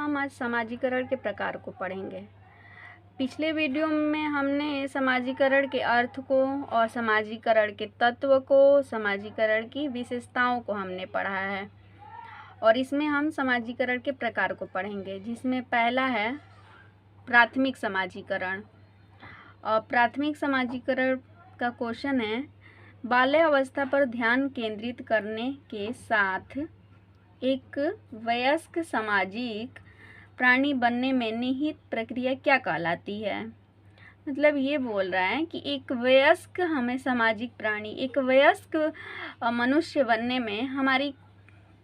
हम आज समाजीकरण के प्रकार को पढ़ेंगे। पिछले वीडियो में हमने समाजीकरण के अर्थ को और समाजीकरण के तत्व को, समाजीकरण की विशेषताओं को हमने पढ़ा है और इसमें हम समाजीकरण के प्रकार को पढ़ेंगे, जिसमें पहला है प्राथमिक समाजीकरण। और प्राथमिक समाजीकरण का क्वेश्चन है, बाल्यावस्था पर ध्यान केंद्रित करने के साथ एक वयस्क सामाजिक प्राणी बनने में निहित प्रक्रिया क्या कहलाती है। मतलब ये बोल रहा है कि एक वयस्क हमें सामाजिक प्राणी, एक वयस्क मनुष्य बनने में हमारी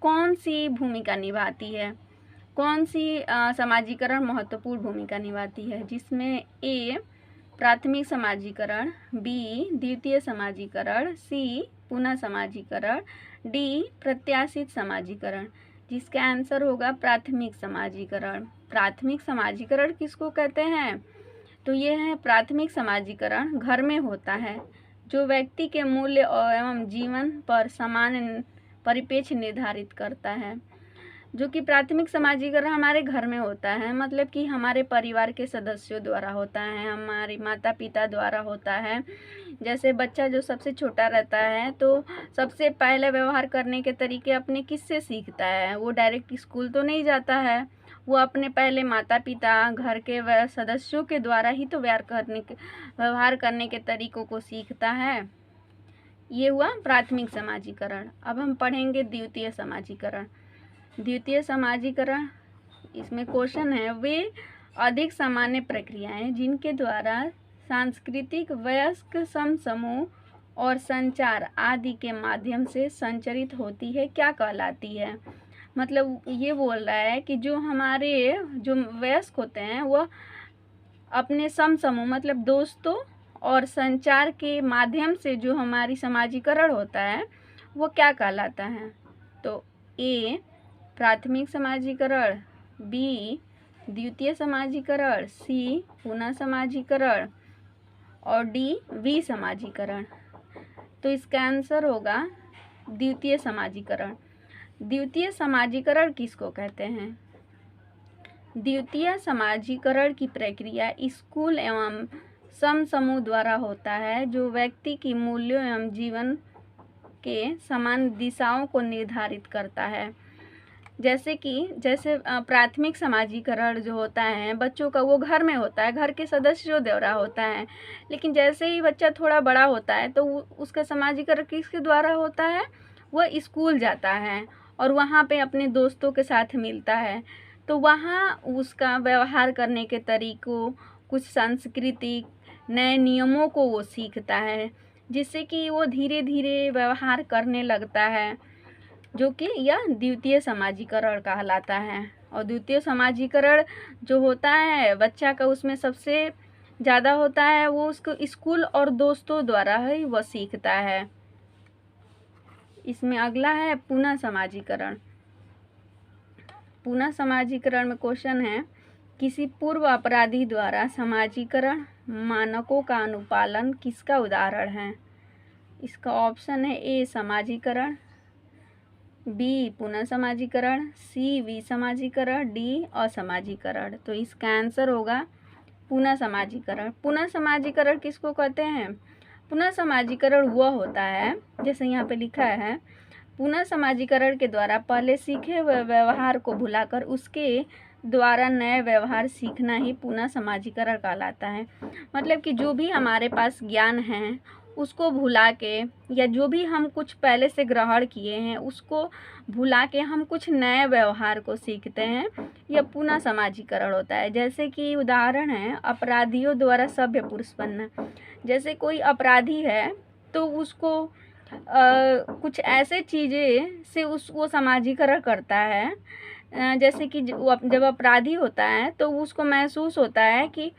कौन सी भूमिका निभाती है, कौन सी समाजीकरण महत्वपूर्ण भूमिका निभाती है, जिसमें ए प्राथमिक समाजीकरण, बी द्वितीय समाजीकरण, सी पुनः समाजीकरण, डी प्रत्याशित समाजीकरण, जिसका आंसर होगा प्राथमिक समाजीकरण। प्राथमिक समाजीकरण किसको कहते हैं? तो ये है प्राथमिक समाजीकरण घर में होता है, जो व्यक्ति के मूल्य एवं जीवन पर समान परिप्रेक्ष्य निर्धारित करता है। जो कि प्राथमिक समाजीकरण हमारे घर में होता है, मतलब कि हमारे परिवार के सदस्यों द्वारा होता है, हमारे माता पिता द्वारा होता है। जैसे बच्चा जो सबसे छोटा रहता है तो सबसे पहले व्यवहार करने के तरीके अपने किससे सीखता है? वो डायरेक्ट स्कूल तो नहीं जाता है, वो अपने पहले माता पिता, घर के सदस्यों के द्वारा ही तो व्यवहार करने के तरीकों को सीखता है। ये हुआ प्राथमिक समाजीकरण। अब हम पढ़ेंगे द्वितीय समाजीकरण। द्वितीय समाजीकरण, इसमें क्वेश्चन है, वे अधिक सामान्य प्रक्रियाएं जिनके द्वारा सांस्कृतिक, वयस्क समूह और संचार आदि के माध्यम से संचरित होती है, क्या कहलाती है। मतलब ये बोल रहा है कि जो हमारे जो वयस्क होते हैं वह अपने समूह मतलब दोस्तों और संचार के माध्यम से जो हमारी समाजीकरण होता है वो क्या कहलाता है। तो ए प्राथमिक समाजीकरण, बी द्वितीय समाजीकरण, सी पुनः समाजीकरण और डी विसमाजीकरण। तो इसका आंसर होगा द्वितीय समाजीकरण। द्वितीय समाजीकरण किसको कहते हैं? द्वितीय समाजीकरण की प्रक्रिया स्कूल एवं समूह द्वारा होता है, जो व्यक्ति की मूल्यों एवं जीवन के समान दिशाओं को निर्धारित करता है। जैसे प्राथमिक समाजीकरण जो होता है बच्चों का, वो घर में होता है, घर के सदस्यों द्वारा होता है। लेकिन जैसे ही बच्चा थोड़ा बड़ा होता है तो उसका समाजीकरण किसके द्वारा होता है? वह स्कूल जाता है और वहाँ पे अपने दोस्तों के साथ मिलता है, तो वहाँ उसका व्यवहार करने के तरीकों, कुछ सांस्कृतिक नए नियमों को वो सीखता है, जिससे कि वो धीरे धीरे व्यवहार करने लगता है, जो कि यह द्वितीय समाजीकरण कहलाता है। और द्वितीय समाजीकरण जो होता है बच्चा का, उसमें सबसे ज़्यादा होता है वो उसको स्कूल और दोस्तों द्वारा ही वह सीखता है। इसमें अगला है पुनः समाजीकरण। पुनः समाजीकरण में क्वेश्चन है, किसी पूर्व अपराधी द्वारा समाजीकरण मानकों का अनुपालन किसका उदाहरण है। इसका ऑप्शन है ए समाजीकरण, बी पुनः समाजीकरण, सी विसमाजीकरण, डी असमाजीकरण। तो इसका आंसर होगा पुनः समाजीकरण। पुनः समाजीकरण किसको कहते हैं? पुनः समाजीकरण वह होता है, जैसे यहाँ पे लिखा है, पुनः समाजीकरण के द्वारा पहले सीखे हुए व्यवहार को भुलाकर उसके द्वारा नए व्यवहार सीखना ही पुनः समाजीकरण कहलाता है। मतलब कि जो भी हमारे पास ज्ञान है उसको भुला के, या जो भी हम कुछ पहले से ग्रहण किए हैं उसको भुला के हम कुछ नए व्यवहार को सीखते हैं, यह पुनः समाजीकरण होता है। जैसे कि उदाहरण है अपराधियों द्वारा सभ्य पुरुष बनना। जैसे कोई अपराधी है तो उसको कुछ ऐसे चीज़ें से वो समाजीकरण करता है, जैसे कि जब अपराधी होता है तो उसको महसूस होता है कि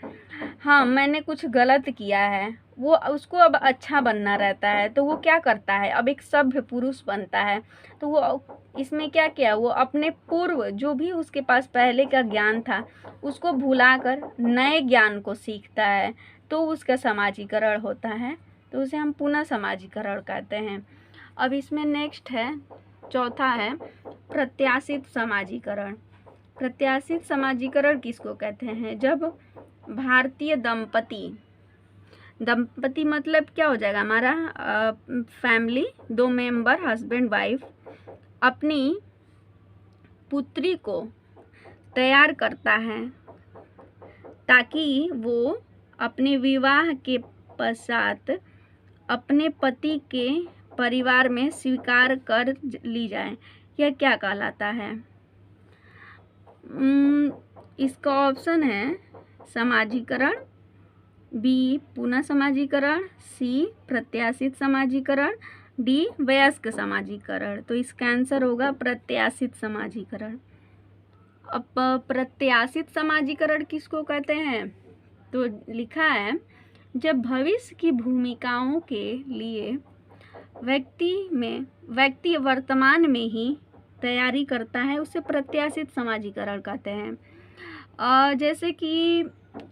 हाँ मैंने कुछ गलत किया है, वो उसको अब अच्छा बनना रहता है, तो वो क्या करता है, अब एक सभ्य पुरुष बनता है। तो वो इसमें क्या किया, वो अपने पूर्व जो भी उसके पास पहले का ज्ञान था उसको भुलाकर नए ज्ञान को सीखता है, तो उसका समाजीकरण होता है। तो उसे हम पुनः समाजीकरण कहते हैं। अब इसमें नेक्स्ट है, चौथा है प्रत्याशित समाजीकरण। प्रत्याशित समाजीकरण किसको कहते हैं? जब भारतीय दंपति मतलब क्या हो जाएगा हमारा? फैमिली, 2 मेंबर हस्बैंड वाइफ अपनी पुत्री को तैयार करता है ताकि वो अपने विवाह के पश्चात अपने पति के परिवार में स्वीकार कर ली जाए। यह क्या कहलाता है? इसका ऑप्शन है समाजीकरण, बी पुनः समाजीकरण, सी प्रत्याशित समाजीकरण, डी वयस्क समाजीकरण। तो इसका आंसर होगा प्रत्याशित समाजीकरण। अब प्रत्याशित समाजीकरण किसको कहते हैं? तो लिखा है जब भविष्य की भूमिकाओं के लिए व्यक्ति वर्तमान में ही तैयारी करता है, उसे प्रत्याशित समाजीकरण कहते हैं। जैसे कि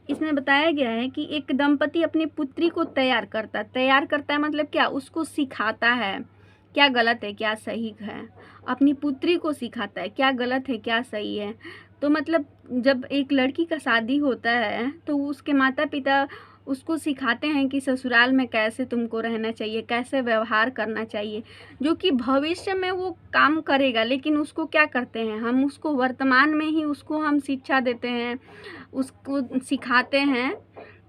इसमें बताया गया है कि एक दंपति अपनी पुत्री को तैयार करता है मतलब क्या? उसको सिखाता है क्या गलत है क्या सही है, अपनी पुत्री को सिखाता है क्या गलत है क्या सही है। तो मतलब जब एक लड़की का शादी होता है तो उसके माता पिता उसको सिखाते हैं कि ससुराल में कैसे तुमको रहना चाहिए, कैसे व्यवहार करना चाहिए, जो कि भविष्य में वो काम करेगा। लेकिन उसको क्या करते हैं हम? उसको वर्तमान में ही उसको हम शिक्षा देते हैं, उसको सिखाते हैं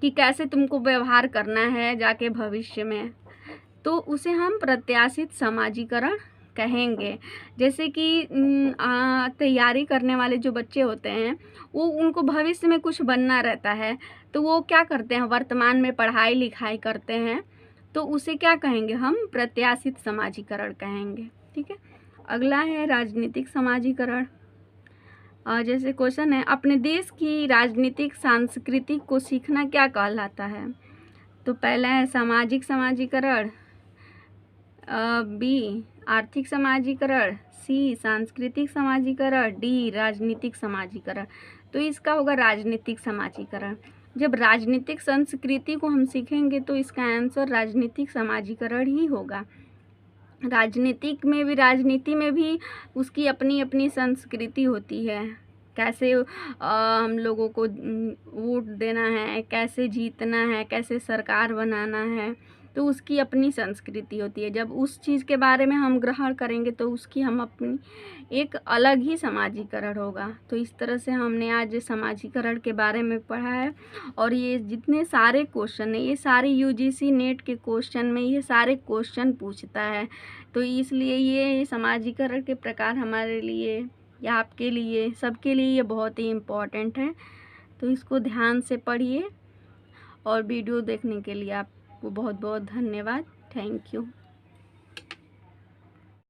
कि कैसे तुमको व्यवहार करना है जाके भविष्य में। तो उसे हम प्रत्याशित समाजीकरण कहेंगे। जैसे कि तैयारी करने वाले जो बच्चे होते हैं वो उनको भविष्य में कुछ बनना रहता है, तो वो क्या करते हैं? वर्तमान में पढ़ाई लिखाई करते हैं, तो उसे क्या कहेंगे हम? प्रत्याशित समाजीकरण कहेंगे। ठीक है। अगला है राजनीतिक समाजीकरण। जैसे क्वेश्चन है अपने देश की राजनीतिक सांस्कृतिक को सीखना क्या कहलाता है? तो पहला है सामाजिक समाजीकरण, बी आर्थिक समाजीकरण, सी सांस्कृतिक समाजीकरण, डी राजनीतिक समाजीकरण। तो इसका होगा राजनीतिक समाजीकरण। जब राजनीतिक संस्कृति को हम सीखेंगे तो इसका आंसर राजनीतिक समाजीकरण ही होगा। राजनीति में भी उसकी अपनी अपनी संस्कृति होती है, कैसे हम लोगों को वोट देना है, कैसे जीतना है, कैसे सरकार बनाना है, तो उसकी अपनी संस्कृति होती है। जब उस चीज़ के बारे में हम ग्रहण करेंगे तो उसकी हम अपनी एक अलग ही समाजीकरण होगा। तो इस तरह से हमने आज समाजीकरण के बारे में पढ़ा है। और ये जितने सारे क्वेश्चन है ये सारे यूजीसी नेट के क्वेश्चन में ये सारे क्वेश्चन पूछता है। तो इसलिए ये समाजीकरण के प्रकार हमारे लिए या आपके लिए सबके लिए ये बहुत ही इम्पोर्टेंट है। तो इसको ध्यान से पढ़िए और वीडियो देखने के लिए आपको बहुत बहुत धन्यवाद। Thank you.